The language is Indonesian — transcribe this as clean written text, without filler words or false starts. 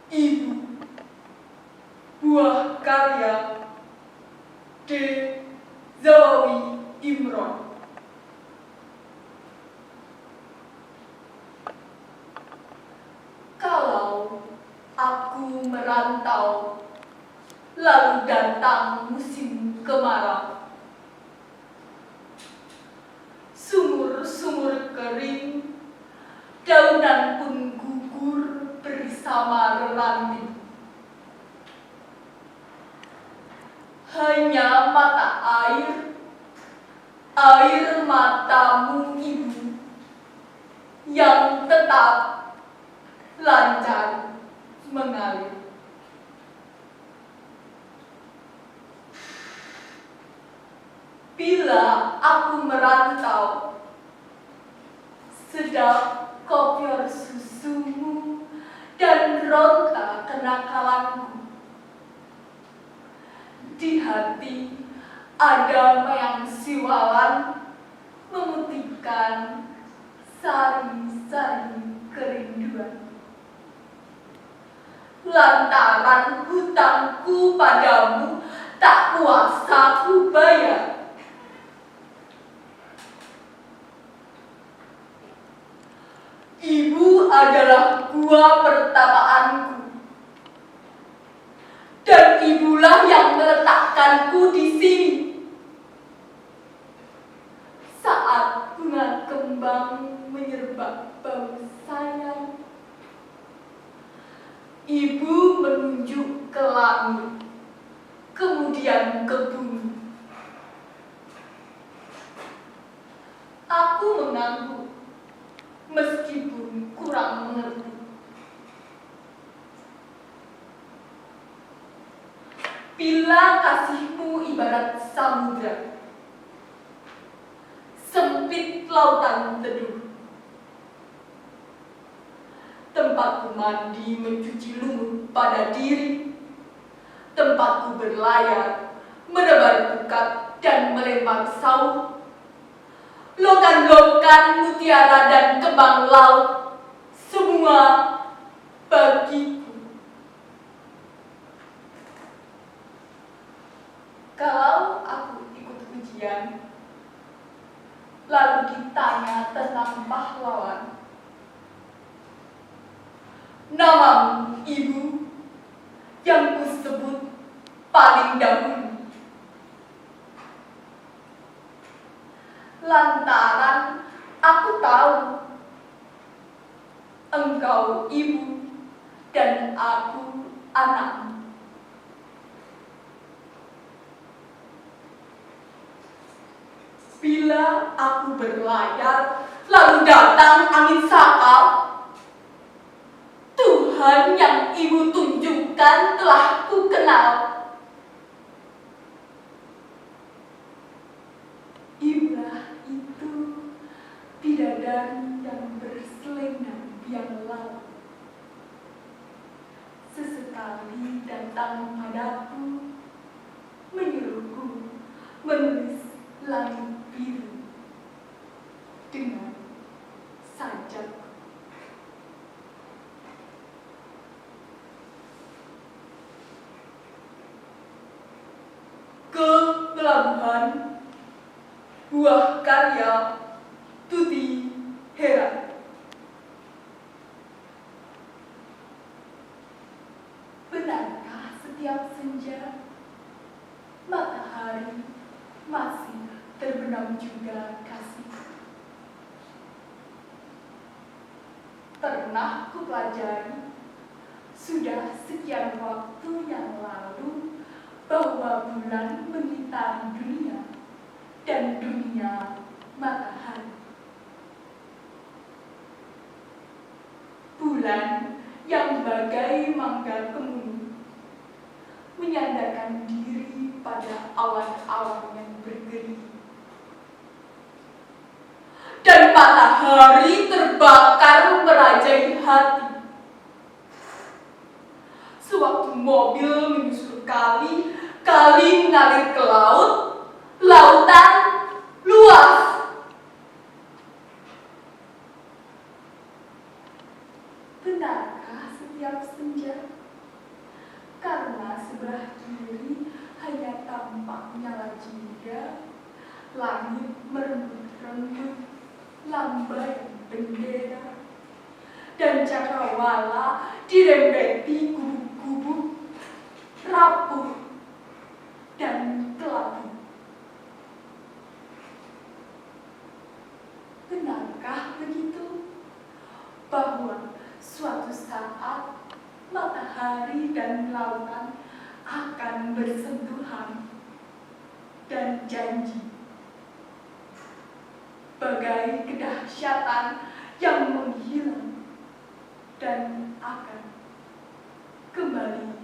Ibu, buah karya D. Zawawi Imron. Kalau aku merantau, lalu datang musim kemarau, sumur-sumur kering, daunan pun gugur bersama reranting. Hanya mata air matamu ibu, yang tetap lancar mengalir. Bila aku merantau, sedap kopior susumu dan ronta kenakalanku. Di hati ada mayang siwalan memutihkan sari-sari kerinduan. Lantaran hutangku padamu tak kuasa ku bayar. Ibu adalah gua pertapaanku, dan ibulah yang meletakkanku di sini. Saat bunga kembang menyerbak bau sayang, ibu menunjuk ke langit, kemudian ke bumi. Aku mengangguk, meskipun kurang mengerti. Bila kasihmu ibarat samudra, sempit lautan teduh, tempatku mandi mencuci lumut pada diri, tempatku berlayar, menebar pukat dan melempar sauh, lokan-lokan mutiara dan kembang laut, semua bagiku. Kalau aku ikut ujian, lalu ditanya tentang pahlawan, namamu ibu yang kusebut paling dahulu. Lantaran aku tahu engkau ibu dan aku anakmu. Bila aku berlayar, lalu datang angin sakal, Tuhan yang ibu tunjukkan telah ku kenal. Ibulah itu bidadari yang berselendang biang laut. Sesekali datang padaku, menyuruhku menulis langit biru dengan sajak. Ke pelabuhan, buah karya Tuti Hera. Benarkah setiap senja matahari masih terbenam juga kasih? Pernah kupelajari sudah sekian waktu yang lalu bahwa bulan mengitari dunia dan dunia matahari. Bulan yang bagai mangga kemuning menyandarkan diri pada awan-awan yang bergeri, dan matahari terbakar merajai hati. Sewaktu mobil menyusur kali mengalir ke laut, lautan luas. Benarkah setiap senja karena sebelah kiri hanya tampak nyala jingga, langit merenggut-renggut lambai bendera, dan cakrawala dirembeti gubuk-gubuk rapuh dan kelabu. Benarkah begitu bahwa suatu saat matahari dan lautan akan bersentuhan, dan janji bagai kedahsyatan yang menghilang dan akan kembali